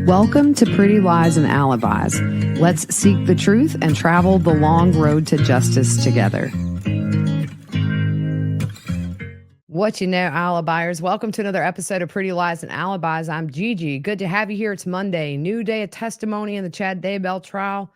Welcome to Pretty Lies and Alibis. Let's seek the truth and travel the long road to justice together. What you know, Alibiers. Welcome to another episode of Pretty Lies and Alibis. I'm Gigi. Good to have you here. It's Monday. New day of testimony in the Chad Daybell trial.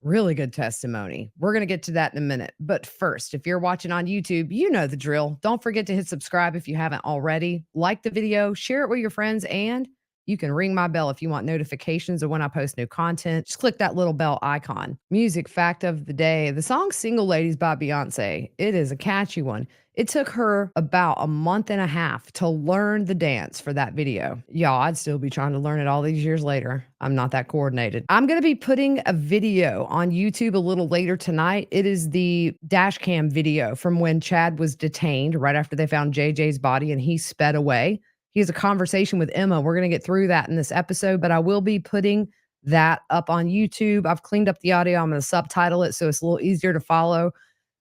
Really good testimony. We're going to get to that in a minute. But first, if you're watching on YouTube, you know the drill. Don't forget to hit subscribe if you haven't already. Like the video, share it with your friends, and you can ring my bell if you want notifications of when I post new content. Just click that little bell icon. Music fact of the day. The song Single Ladies by Beyonce. It is a catchy one. It took her about a month and a half to learn the dance for that video. Y'all, I'd still be trying to learn it all these years later. I'm not that coordinated. I'm going to be putting a video on YouTube a little later tonight. It is the dash cam video from when Chad was detained right after they found JJ's body and he sped away. He has a conversation with Emma. We're going to get through that in this episode, but I will be putting that up on YouTube. I've cleaned up the audio. I'm going to subtitle it so it's a little easier to follow.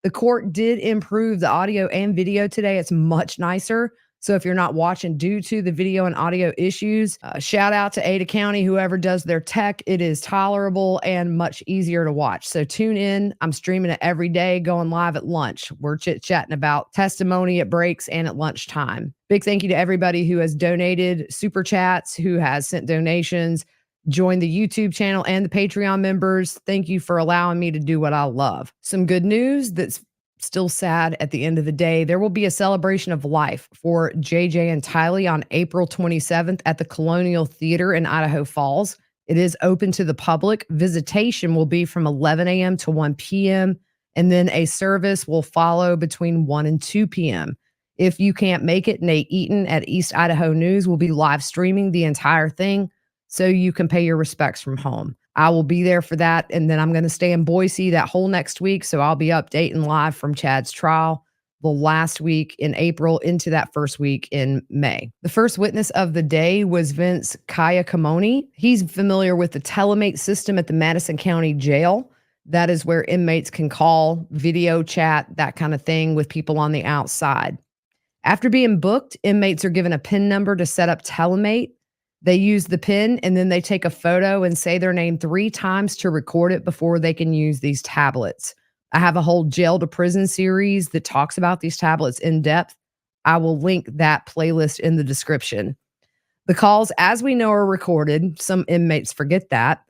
The court did improve the audio and video today. It's much nicer. So if you're not watching due to the video and audio issues, shout out to Ada County, whoever does their tech. It is tolerable and much easier to watch. So tune in. I'm streaming it every day, going live at lunch. We're chit-chatting about testimony at breaks and at lunchtime. Big thank you to everybody who has donated super chats, who has sent donations, joined the YouTube channel and the Patreon members. Thank you for allowing me to do what I love. Some good news that's still sad at the end of the day. There will be a celebration of life for JJ and Tylee on April 27th at the Colonial Theater in Idaho Falls. It is open to the public. Visitation will be from 11 a.m. to 1 p.m. and then a service will follow between 1 and 2 p.m. If you can't make it, Nate Eaton at East Idaho News will be live streaming the entire thing so you can pay your respects from home. I will be there for that, and then I'm going to stay in Boise that whole next week, so I'll be updating live from Chad's trial the last week in April into that first week in May. The first witness of the day was Vince Kayakimoni. He's familiar with the telemate system at the Madison County Jail. That is where inmates can call, video chat, that kind of thing with people on the outside. After being booked, inmates are given a PIN number to set up telemate. They use the PIN and then they take a photo and say their name 3 times to record it before they can use these tablets. I have a whole jail to prison series that talks about these tablets in depth. I will link that playlist in the description. The calls, as we know, are recorded. Some inmates forget that.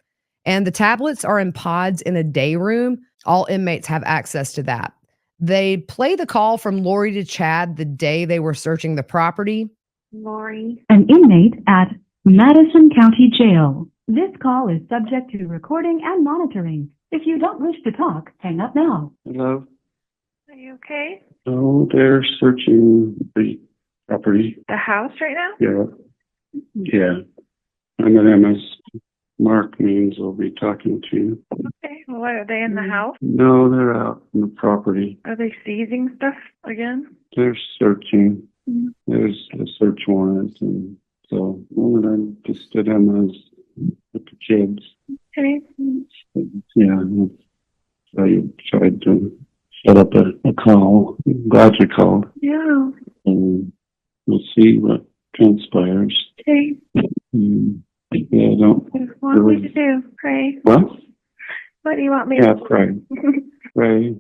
And the tablets are in pods in a day room. All inmates have access to that. They play the call from Lori to Chad the day they were searching the property. Lori, an inmate at Madison County Jail. This call is subject to recording and monitoring. If you don't wish to talk, hang up now. Hello? Are you okay? Oh, they're searching the property. The house right now? Yeah. Yeah. I'm at Emma's. Mark means we'll be talking to you. Okay. Well, are they in the house? No, they're out on the property. Are they seizing stuff again? They're searching. There's a search warrant, and so I just at Emma's with the kids. Okay. Yeah. I tried to set up a call. I'm glad you called. Yeah. And we'll see what transpires. Okay. Yeah, I don't. What do you want me to do? Pray? What? What do you want me Yeah, to pray. Pray.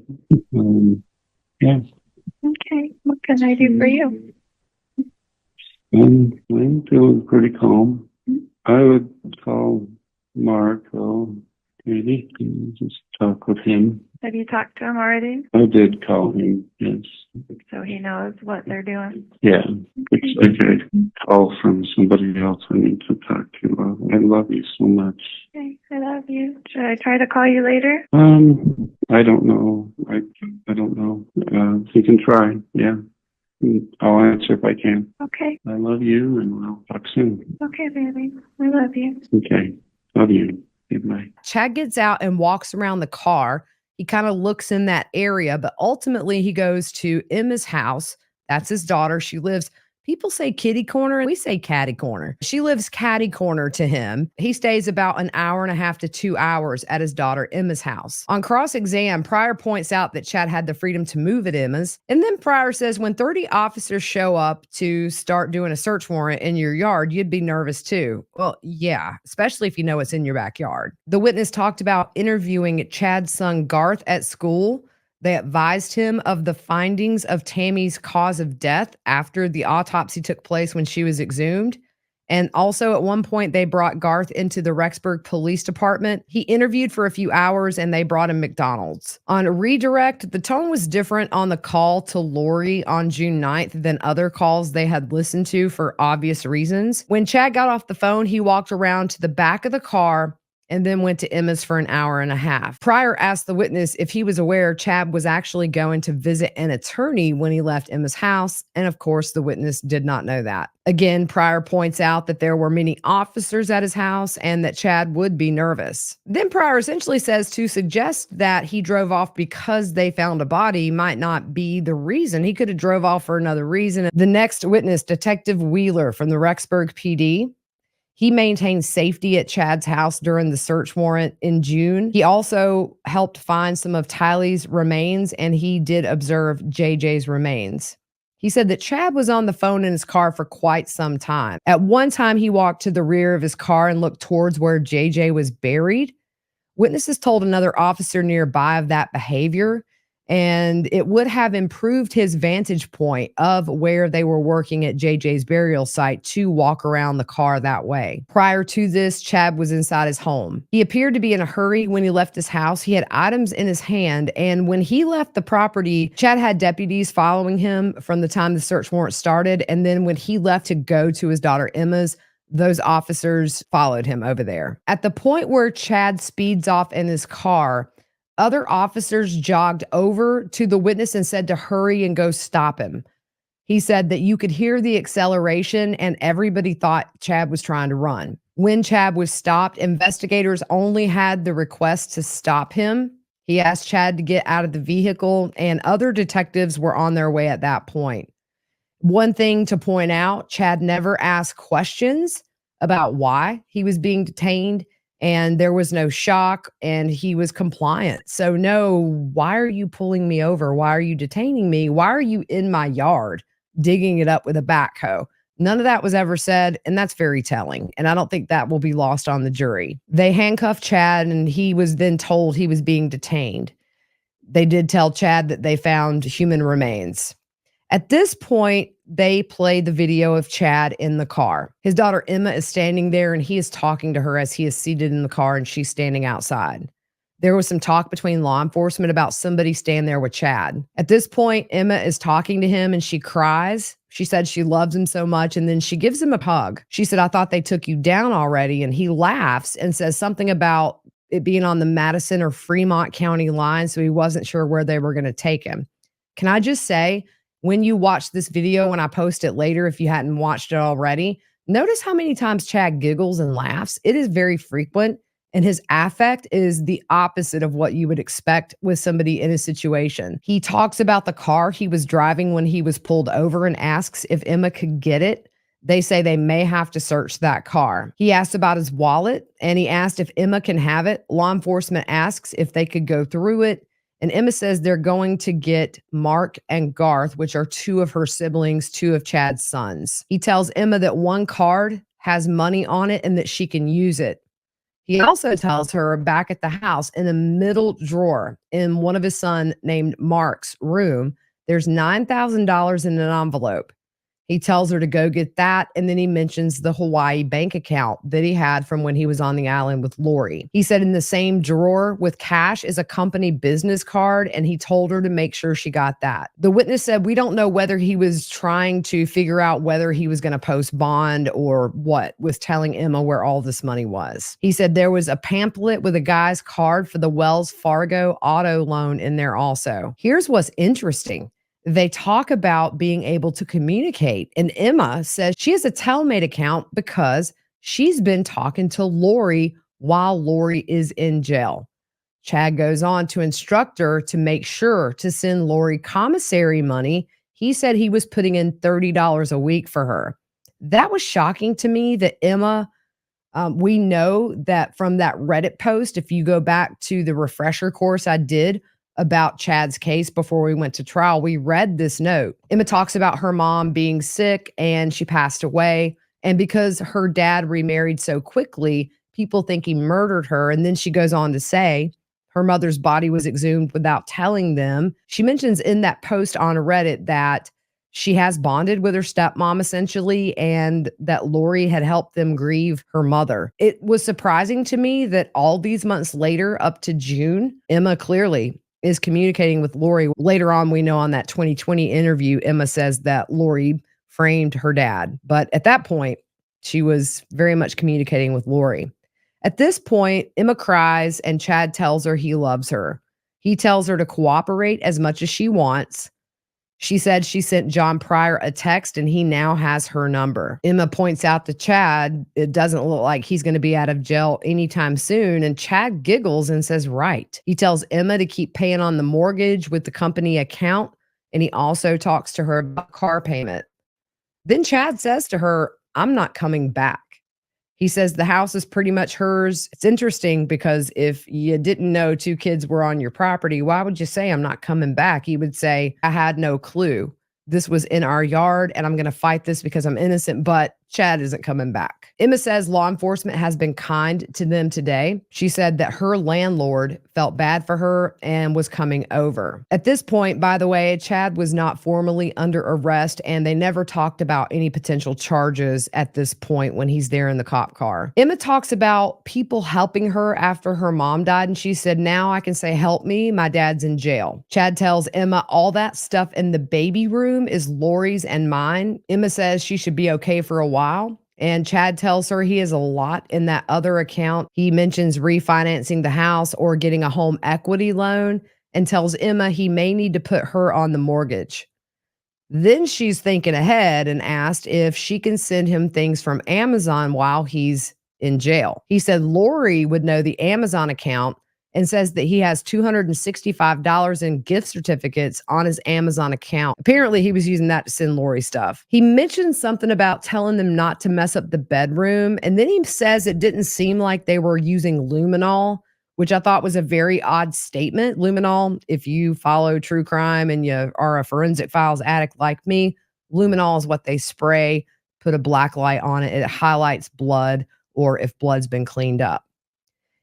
Yeah. Okay. What can I do for you? I'm feeling pretty calm. I would call Mark, though, maybe, and just talk with him. Have you talked to him already? I did call him, yes. So he knows what they're doing? Yeah. It's like a call from somebody else I need to talk to. I love you so much. Okay. I love you. Should I try to call you later? I don't know. I don't know. You can try, yeah. I'll answer if I can. Okay. I love you, and we'll talk soon. Okay, baby. I love you. Okay. Love you. Goodbye. Chad gets out and walks around the car. He kind of looks in that area, but ultimately he goes to Emma's house. That's his daughter. She lives People say kitty corner. We say catty corner. She lives catty corner to him. He stays about an hour and a half to 2 hours at his daughter Emma's house. On cross-exam, Pryor points out that Chad had the freedom to move at Emma's. And then Pryor says, when 30 officers show up to start doing a search warrant in your yard, you'd be nervous too. Well, yeah, especially if you know it's in your backyard. The witness talked about interviewing Chad's son Garth at school. They advised him of the findings of Tammy's cause of death after the autopsy took place when she was exhumed. And also at one point, they brought Garth into the Rexburg Police Department. He interviewed for a few hours and they brought him McDonald's. On a redirect, the tone was different on the call to Lori on June 9th than other calls they had listened to for obvious reasons. When Chad got off the phone, he walked around to the back of the car and then went to Emma's for an hour and a half. Pryor asked the witness if he was aware Chad was actually going to visit an attorney when he left Emma's house, and of course, the witness did not know that. Again, Pryor points out that there were many officers at his house and that Chad would be nervous. Then Pryor essentially says to suggest that he drove off because they found a body might not be the reason. He could have drove off for another reason. The next witness, Detective Wheeler from the Rexburg PD, he maintained safety at Chad's house during the search warrant in June. He also helped find some of Tylee's remains, and he did observe JJ's remains. He said that Chad was on the phone in his car for quite some time. At one time, he walked to the rear of his car and looked towards where JJ was buried. Witnesses told another officer nearby of that behavior, and it would have improved his vantage point of where they were working at JJ's burial site to walk around the car that way. Prior to this, Chad was inside his home. He appeared to be in a hurry when he left his house. He had items in his hand, and when he left the property, Chad had deputies following him from the time the search warrant started, and then when he left to go to his daughter Emma's, those officers followed him over there. At the point where Chad speeds off in his car, other officers jogged over to the witness and said to hurry and go stop him. He said that you could hear the acceleration and everybody thought Chad was trying to run. When Chad was stopped, investigators only had the request to stop him. He asked Chad to get out of the vehicle, and other detectives were on their way at that point. One thing to point out, Chad never asked questions about why he was being detained, and there was no shock, and he was compliant. So no, why are you pulling me over? Why are you detaining me? Why are you in my yard digging it up with a backhoe? None of that was ever said, and that's very telling. And I don't think that will be lost on the jury. They handcuffed Chad, and he was then told he was being detained. They did tell Chad that they found human remains. At this point, they played the video of Chad in the car. His daughter Emma is standing there and he is talking to her as he is seated in the car and she's standing outside. There was some talk between law enforcement about somebody staying there with Chad. At this point, Emma is talking to him and she cries. She said she loves him so much, and then she gives him a hug. She said, "I thought they took you down already." And he laughs and says something about it being on the Madison or Fremont County line, so he wasn't sure where they were going to take him. Can I just say, when you watch this video, when I post it later, if you hadn't watched it already, notice how many times Chad giggles and laughs. It is very frequent, and his affect is the opposite of what you would expect with somebody in a situation. He talks about the car he was driving when he was pulled over and asks if Emma could get it. They say they may have to search that car. He asked about his wallet, and he asked if Emma can have it. Law enforcement asks if they could go through it. And Emma says they're going to get Mark and Garth, which are two of her siblings, two of Chad's sons. He tells Emma that one card has money on it and that she can use it. He also tells her back at the house in the middle drawer in one of his son named Mark's room, there's $9,000 in an envelope. He tells her to go get that, and then he mentions the Hawaii bank account that he had from when he was on the island with Lori. He said in the same drawer with cash is a company business card, and he told her to make sure she got that. The witness said, "We don't know whether he was trying to figure out whether he was going to post bond or what, with telling Emma where all this money was." He said there was a pamphlet with a guy's card for the Wells Fargo auto loan in there also. Here's what's interesting. They talk about being able to communicate. And Emma says she has a Telmate account because she's been talking to Lori while Lori is in jail. Chad goes on to instruct her to make sure to send Lori commissary money. He said he was putting in $30 a week for her. That was shocking to me that Emma, we know that from that Reddit post, if you go back to the refresher course I did about Chad's case before we went to trial, we read this note. Emma talks about her mom being sick and she passed away. And because her dad remarried so quickly, people think he murdered her. And then she goes on to say her mother's body was exhumed without telling them. She mentions in that post on Reddit that she has bonded with her stepmom essentially, and that Lori had helped them grieve her mother. It was surprising to me that all these months later, up to June, Emma clearly is communicating with Lori. Later on, we know on that 2020 interview, Emma says that Lori framed her dad. But at that point, she was very much communicating with Lori. At this point, Emma cries and Chad tells her he loves her. He tells her to cooperate as much as she wants. She said she sent John Pryor a text and he now has her number. Emma points out to Chad, it doesn't look like he's going to be out of jail anytime soon. And Chad giggles and says, right. He tells Emma to keep paying on the mortgage with the company account. And he also talks to her about car payment. Then Chad says to her, I'm not coming back. He says the house is pretty much hers. It's interesting because if you didn't know two kids were on your property, why would you say I'm not coming back? He would say, I had no clue. This was in our yard and I'm going to fight this because I'm innocent, but Chad isn't coming back. Emma says law enforcement has been kind to them today. She said that her landlord felt bad for her and was coming over. At this point, by the way, Chad was not formally under arrest and they never talked about any potential charges at this point when he's there in the cop car. Emma talks about people helping her after her mom died and she said, now I can say, help me, my dad's in jail. Chad tells Emma all that stuff in the baby room is Lori's and mine. Emma says she should be okay for a while. And Chad tells her he has a lot in that other account. He mentions refinancing the house or getting a home equity loan and tells Emma he may need to put her on the mortgage. Then she's thinking ahead and asked if she can send him things from Amazon while he's in jail. He said Lori would know the Amazon account and says that he has $265 in gift certificates on his Amazon account. Apparently, he was using that to send Lori stuff. He mentioned something about telling them not to mess up the bedroom, and then he says it didn't seem like they were using luminol, which I thought was a very odd statement. Luminol, if you follow true crime and you are a forensic files addict like me, luminol is what they spray, put a black light on it. It highlights blood or if blood's been cleaned up.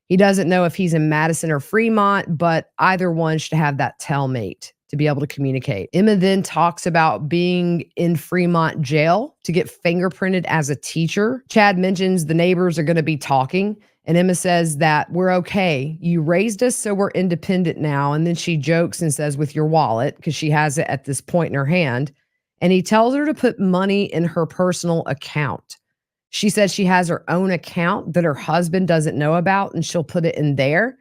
He doesn't know if he's in Madison or Fremont, but either one should have that tellmate to be able to communicate. Emma then talks about being in Fremont jail to get fingerprinted as a teacher. Chad mentions the neighbors are going to be talking, and Emma says that we're okay. You raised us, so we're independent now. And then she jokes and says, with your wallet, because she has it at this point in her hand. And he tells her to put money in her personal account. She says she has her own account that her husband doesn't know about, and she'll put it in there.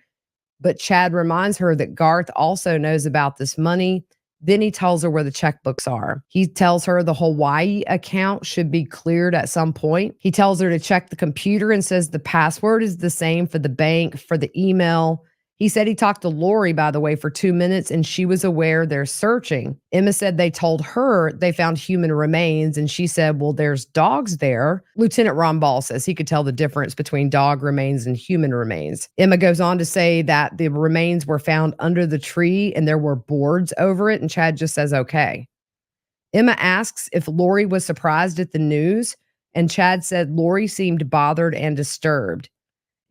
But Chad reminds her that Garth also knows about this money. Then he tells her where the checkbooks are. He tells her the Hawaii account should be cleared at some point. He tells her to check the computer and says the password is the same for the bank, for the email. He said he talked to Lori, by the way, for 2 minutes, and she was aware they're searching. Emma said they told her they found human remains, and she said, well, there's dogs there. Lieutenant Ron Ball says he could tell the difference between dog remains and human remains. Emma goes on to say that the remains were found under the tree and there were boards over it, and Chad just says, okay. Emma asks if Lori was surprised at the news, and Chad said Lori seemed bothered and disturbed.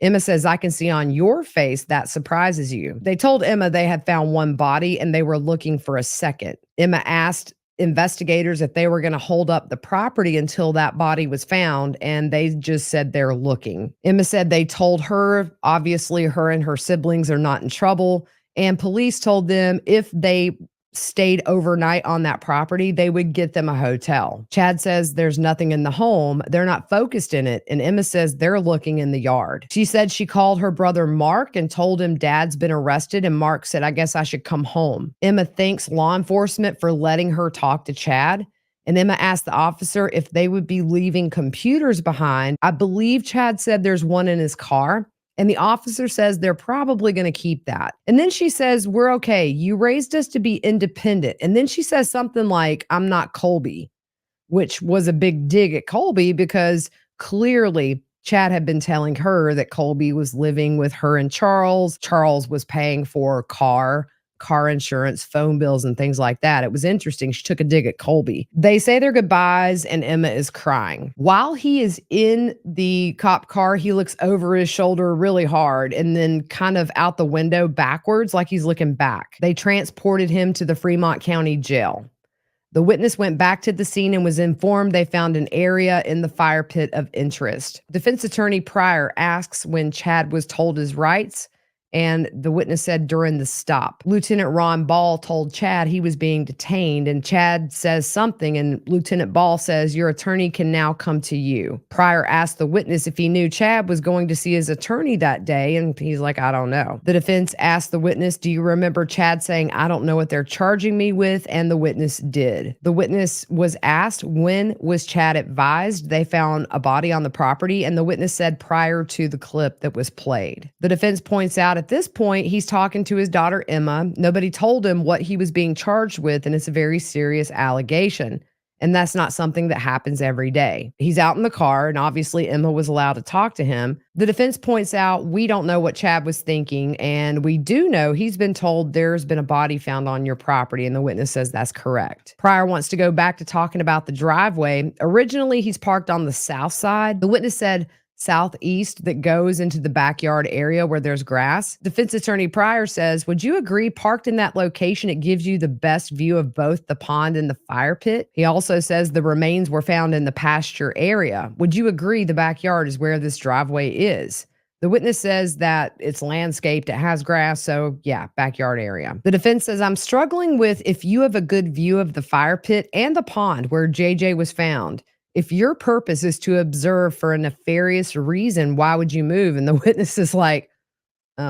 Emma says, I can see on your face that surprises you. They told Emma they had found one body and they were looking for a second. Emma asked investigators if they were going to hold up the property until that body was found, and they just said they're looking. Emma said they told her, obviously her and her siblings are not in trouble, and police told them if they stayed overnight on that property, they would get them a hotel. Chad says there's nothing in the home. They're not focused in it. And Emma says they're looking in the yard. She said she called her brother Mark and told him dad's been arrested. And Mark said, I guess I should come home. Emma thanks law enforcement for letting her talk to Chad. And Emma asked the officer if they would be leaving computers behind. I believe Chad said there's one in his car. And the officer says they're probably going to keep that. And then she says, we're okay. You raised us to be independent. And then she says something like, I'm not Colby, which was a big dig at Colby because clearly Chad had been telling her that Colby was living with her and Charles. Charles was paying for car insurance, phone bills, and things like that. It was interesting. She took a dig at Colby. They say their goodbyes, and Emma is crying. While he is in the cop car, he looks over his shoulder really hard and then kind of out the window backwards, like he's looking back. They transported him to the Fremont County Jail. The witness went back to the scene and was informed they found an area in the fire pit of interest. Defense attorney Pryor asks when Chad was told his rights, and the witness said during the stop. Lieutenant Ron Ball told Chad he was being detained, and Chad says something, and Lieutenant Ball says, your attorney can now come to you. Pryor asked the witness if he knew Chad was going to see his attorney that day, and he's like, I don't know. The defense asked the witness, do you remember Chad saying, I don't know what they're charging me with? And the witness did. The witness was asked, when was Chad advised they found a body on the property? And the witness said prior to the clip that was played. The defense points out at this point, he's talking to his daughter, Emma. Nobody told him what he was being charged with, and it's a very serious allegation. And that's not something that happens every day. He's out in the car, and obviously Emma was allowed to talk to him. The defense points out, we don't know what Chad was thinking, and we do know he's been told there's been a body found on your property, and the witness says that's correct. Pryor wants to go back to talking about the driveway. Originally, he's parked on the south side. The witness said southeast that goes into the backyard area where there's grass. Defense attorney Pryor says, would you agree parked in that location, it gives you the best view of both the pond and the fire pit? He also says the remains were found in the pasture area. Would you agree the backyard is where this driveway is? The witness says that it's landscaped, it has grass, so yeah, backyard area. The defense says, I'm struggling with if you have a good view of the fire pit and the pond where JJ was found. If your purpose is to observe for a nefarious reason, why would you move? And the witness is like,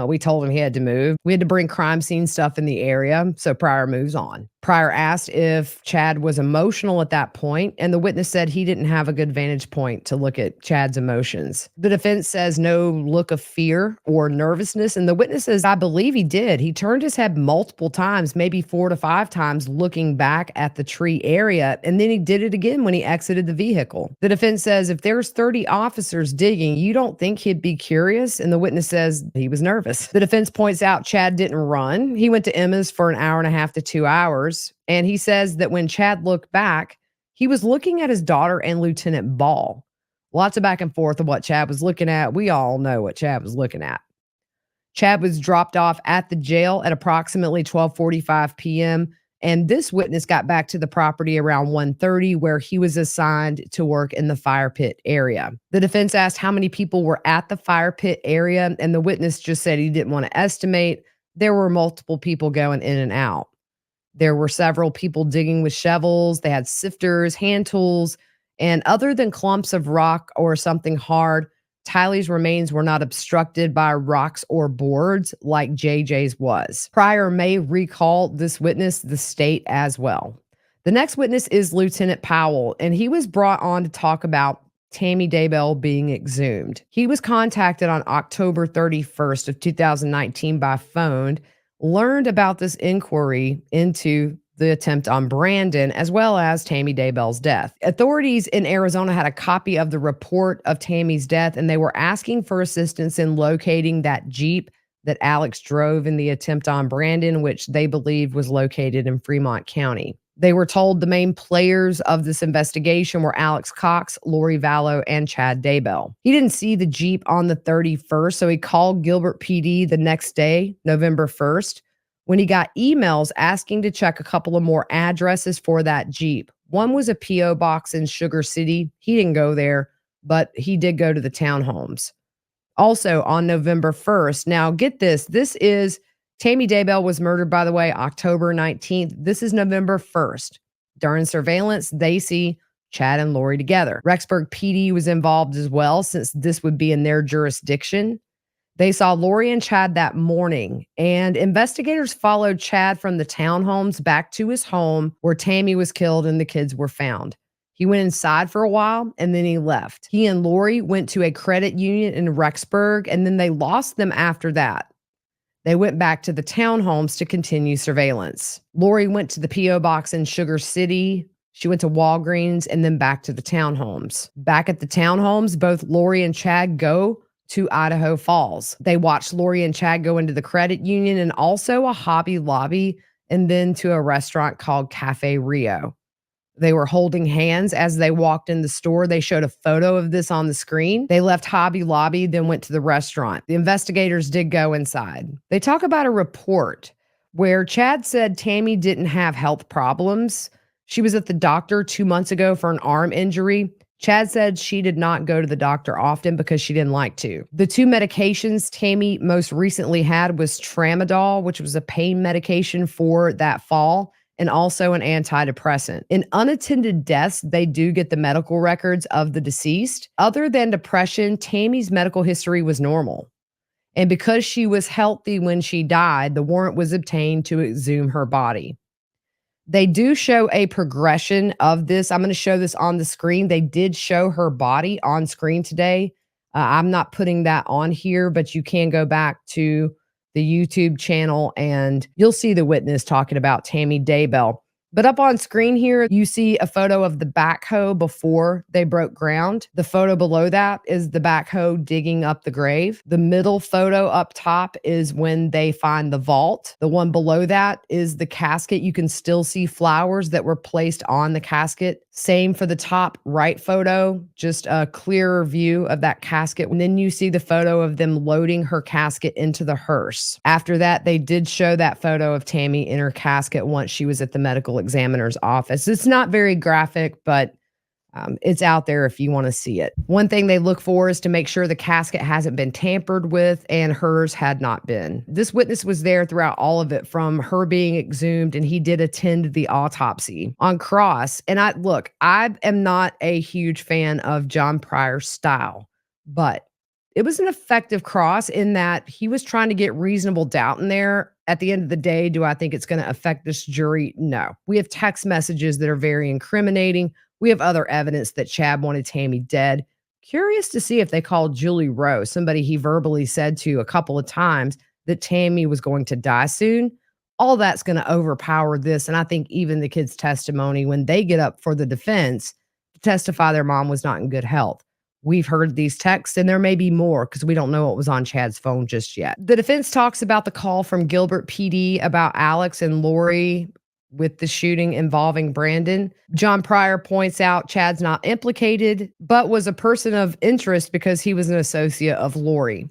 we told him he had to move. We had to bring crime scene stuff in the area. So Pryor moves on. Pryor asked if Chad was emotional at that point, and the witness said he didn't have a good vantage point to look at Chad's emotions. The defense says no look of fear or nervousness, and the witness says, I believe he did. He turned his head multiple times, maybe 4 to 5 times, looking back at the tree area, and then he did it again when he exited the vehicle. The defense says, if there's 30 officers digging, you don't think he'd be curious? And the witness says he was nervous. The defense points out Chad didn't run. He went to Emma's for an hour and a half to 2 hours. And he says that when Chad looked back, he was looking at his daughter and Lieutenant Ball. Lots of back and forth of what Chad was looking at. We all know what Chad was looking at. Chad was dropped off at the jail at approximately 12:45 p.m. And this witness got back to the property around 1:30, where he was assigned to work in the fire pit area. The defense asked how many people were at the fire pit area, and the witness just said he didn't want to estimate. There were multiple people going in and out. There were several people digging with shovels. They had sifters, hand tools, and other than clumps of rock or something hard, Tylee's remains were not obstructed by rocks or boards like JJ's was. Pryor may recall this witness, the state as well. The next witness is Lieutenant Powell, and he was brought on to talk about Tammy Daybell being exhumed. He was contacted on October 31st of 2019 by phone, learned about this inquiry into the attempt on Brandon, as well as Tammy Daybell's death. Authorities in Arizona had a copy of the report of Tammy's death, and they were asking for assistance in locating that Jeep that Alex drove in the attempt on Brandon, which they believed was located in Fremont County. They were told the main players of this investigation were Alex Cox, Lori Vallow, and Chad Daybell. He didn't see the Jeep on the 31st, so he called Gilbert PD the next day, November 1st, when he got emails asking to check a couple of more addresses for that Jeep. One was a P.O. box in Sugar City. He didn't go there, but he did go to the townhomes. Also on November 1st, now get this, Tammy Daybell was murdered, by the way, October 19th. This is November 1st. During surveillance, they see Chad and Lori together. Rexburg PD was involved as well, since this would be in their jurisdiction. They saw Lori and Chad that morning, and investigators followed Chad from the townhomes back to his home where Tammy was killed and the kids were found. He went inside for a while and then he left. He and Lori went to a credit union in Rexburg and then they lost them after that. They went back to the townhomes to continue surveillance. Lori went to the P.O. box in Sugar City. She went to Walgreens and then back to the townhomes. Back at the townhomes, both Lori and Chad go to Idaho Falls. They watched Lori and Chad go into the credit union and also a Hobby Lobby and then to a restaurant called Cafe Rio. They were holding hands as they walked in the store. They showed a photo of this on the screen. They left Hobby Lobby, then went to the restaurant. The investigators did go inside. They talk about a report where Chad said Tammy didn't have health problems. She was at the doctor 2 months ago for an arm injury. Chad said she did not go to the doctor often because she didn't like to. The 2 medications Tammy most recently had was tramadol, which was a pain medication for that fall, and also an antidepressant. In unattended deaths, they do get the medical records of the deceased. Other than depression, Tammy's medical history was normal. And because she was healthy when she died, the warrant was obtained to exhume her body. They do show a progression of this. I'm going to show this on the screen. They did show her body on screen today. I'm not putting that on here, but you can go back to the YouTube channel and you'll see the witness talking about Tammy Daybell. But up on screen here, you see a photo of the backhoe before they broke ground. The photo below that is the backhoe digging up the grave. The middle photo up top is when they find the vault. The one below that is the casket. You can still see flowers that were placed on the casket. Same for the top right photo, just a clearer view of that casket. And then you see the photo of them loading her casket into the hearse. After that, they did show that photo of Tammy in her casket once she was at the medical examiner's office. It's not very graphic, but it's out there if you want to see it. One thing they look for is to make sure the casket hasn't been tampered with, and hers had not been. This witness was there throughout all of it, from her being exhumed, and he did attend the autopsy on cross. And I am not a huge fan of John Pryor's style, but it was an effective cross in that he was trying to get reasonable doubt in there. At the end of the day, do I think it's going to affect this jury? No. We have text messages that are very incriminating. We have other evidence that Chad wanted Tammy dead. Curious to see if they called Julie Rowe, somebody he verbally said to a couple of times that Tammy was going to die soon. All that's going to overpower this. And I think even the kids' testimony, when they get up for the defense to testify their mom was not in good health. We've heard these texts, and there may be more because we don't know what was on Chad's phone just yet. The defense talks about the call from Gilbert PD about Alex and Lori with the shooting involving Brandon. John Pryor points out Chad's not implicated, but was a person of interest because he was an associate of Lori.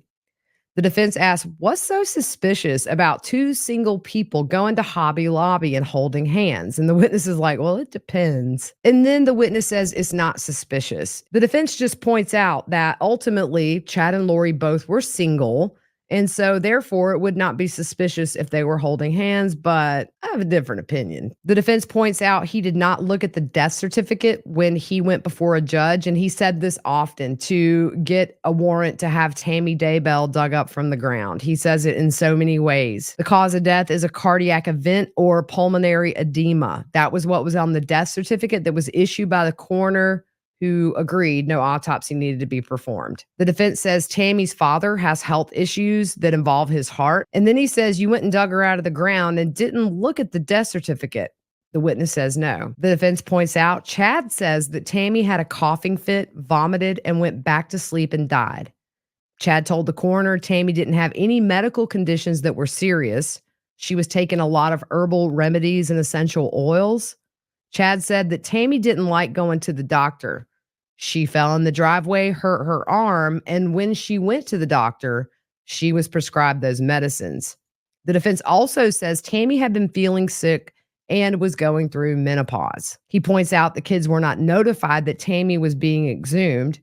The defense asks, what's so suspicious about 2 single people going to Hobby Lobby and holding hands? And the witness is like, well, it depends. And then the witness says it's not suspicious. The defense just points out that ultimately Chad and Lori both were single. And so therefore it would not be suspicious if they were holding hands, but I have a different opinion. The defense points out he did not look at the death certificate when he went before a judge. And he said this often to get a warrant to have Tammy Daybell dug up from the ground. He says it in so many ways. The cause of death is a cardiac event or pulmonary edema. That was what was on the death certificate that was issued by the coroner, who agreed no autopsy needed to be performed. The defense says Tammy's father has health issues that involve his heart. And then he says you went and dug her out of the ground and didn't look at the death certificate. The witness says no. The defense points out Chad says that Tammy had a coughing fit, vomited, and went back to sleep and died. Chad told the coroner Tammy didn't have any medical conditions that were serious. She was taking a lot of herbal remedies and essential oils. Chad said that Tammy didn't like going to the doctor. She fell in the driveway, hurt her arm, and when she went to the doctor, she was prescribed those medicines. The defense also says Tammy had been feeling sick and was going through menopause. He points out the kids were not notified that Tammy was being exhumed.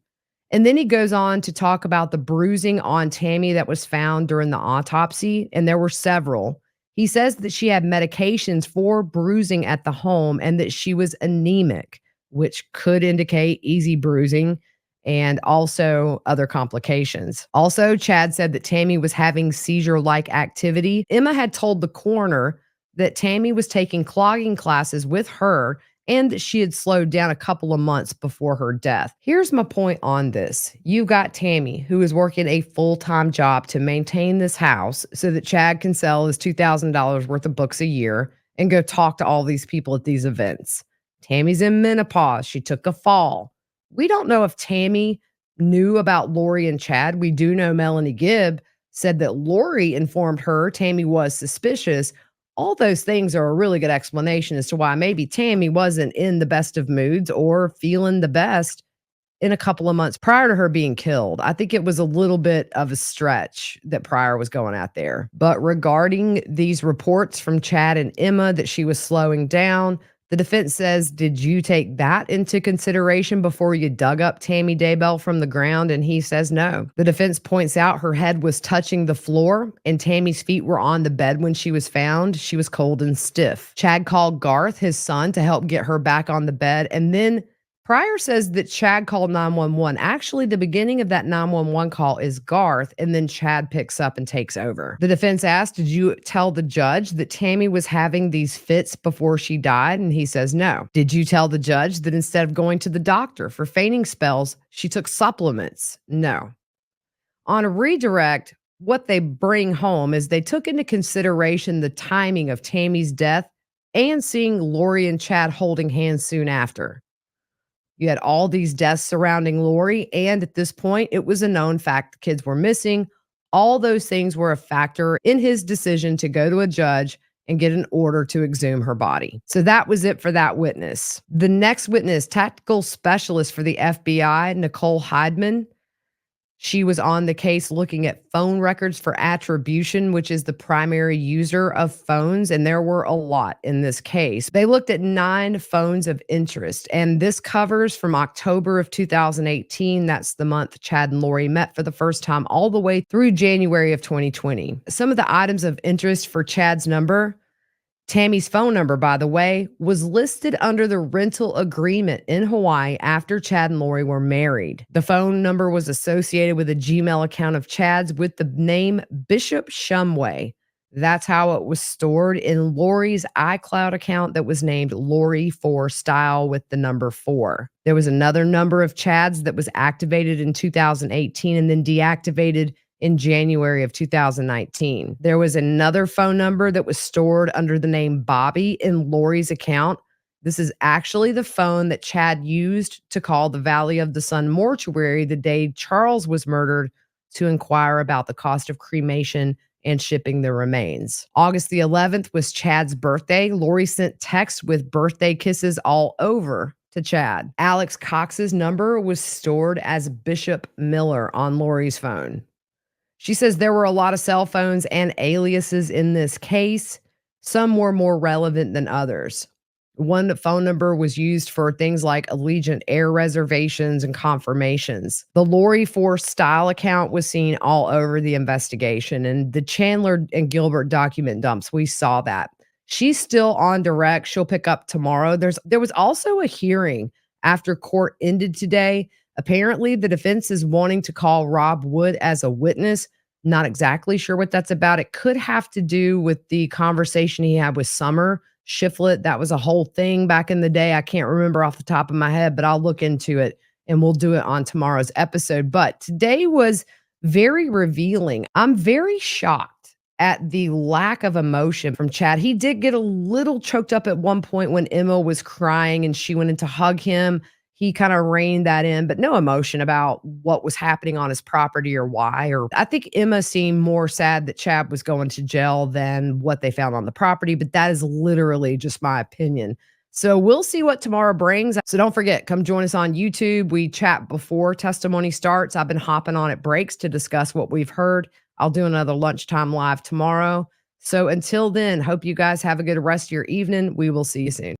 And then he goes on to talk about the bruising on Tammy that was found during the autopsy, and there were several. He says that she had medications for bruising at the home and that she was anemic, which could indicate easy bruising and also other complications. Also, Chad said that Tammy was having seizure-like activity. Emma had told the coroner that Tammy was taking clogging classes with her and that she had slowed down a couple of months before her death. Here's my point on this. You got Tammy, who is working a full-time job to maintain this house so that Chad can sell his $2,000 worth of books a year and go talk to all these people at these events. Tammy's in menopause. She took a fall. We don't know if Tammy knew about Lori and Chad. We do know Melanie Gibb said that Lori informed her Tammy was suspicious. All those things are a really good explanation as to why maybe Tammy wasn't in the best of moods or feeling the best in a couple of months prior to her being killed. I think it was a little bit of a stretch that Pryor was going out there. But regarding these reports from Chad and Emma that she was slowing down, the defense says, did you take that into consideration before you dug up Tammy Daybell from the ground? And he says no. The defense points out her head was touching the floor and Tammy's feet were on the bed when she was found. She was cold and stiff. Chad called Garth, his son, to help get her back on the bed. And then Pryor says that Chad called 911. Actually, the beginning of that 911 call is Garth, and then Chad picks up and takes over. The defense asked, did you tell the judge that Tammy was having these fits before she died? And he says no. Did you tell the judge that instead of going to the doctor for fainting spells, she took supplements? No. On a redirect, what they bring home is they took into consideration the timing of Tammy's death and seeing Lori and Chad holding hands soon after. You had all these deaths surrounding Lori, and at this point, it was a known fact the kids were missing. All those things were a factor in his decision to go to a judge and get an order to exhume her body. So that was it for that witness. The next witness, tactical specialist for the FBI, Nicole Heidman. She was on the case looking at phone records for attribution, which is the primary user of phones. And there were a lot in this case. They looked at 9 phones of interest. And this covers from October of 2018. That's the month Chad and Lori met for the first time, all the way through January of 2020. Some of the items of interest for Chad's number. Tammy's phone number, by the way, was listed under the rental agreement in Hawaii after Chad and Lori were married. The phone number was associated with a Gmail account of Chad's with the name Bishop Shumway. That's how it was stored in Lori's iCloud account that was named Lori4Style with the number 4. There was another number of Chad's that was activated in 2018 and then deactivated in January of 2019. There was another phone number that was stored under the name Bobby in Lori's account. This is actually the phone that Chad used to call the Valley of the Sun mortuary the day Charles was murdered to inquire about the cost of cremation and shipping the remains. August the 11th was Chad's birthday. Lori sent texts with birthday kisses all over to Chad. Alex Cox's number was stored as Bishop Miller on Lori's phone. She says there were a lot of cell phones and aliases in this case. Some were more relevant than others. One phone number was used for things like Allegiant Air reservations and confirmations. The Lori4Style account was seen all over the investigation, and the Chandler and Gilbert document dumps, we saw that. She's still on direct. She'll pick up tomorrow. There was also a hearing after court ended today. Apparently, the defense is wanting to call Rob Wood as a witness. Not exactly sure what that's about. It could have to do with the conversation he had with Summer Shiflett. That was a whole thing back in the day. I can't remember off the top of my head, but I'll look into it and we'll do it on tomorrow's episode. But today was very revealing. I'm very shocked at the lack of emotion from Chad. He did get a little choked up at one point when Emma was crying and she went in to hug him. He kind of reined that in, but no emotion about what was happening on his property or why. Or I think Emma seemed more sad that Chad was going to jail than what they found on the property, but that is literally just my opinion. So we'll see what tomorrow brings. So don't forget, come join us on YouTube. We chat before testimony starts. I've been hopping on at breaks to discuss what we've heard. I'll do another lunchtime live tomorrow. So until then, hope you guys have a good rest of your evening. We will see you soon.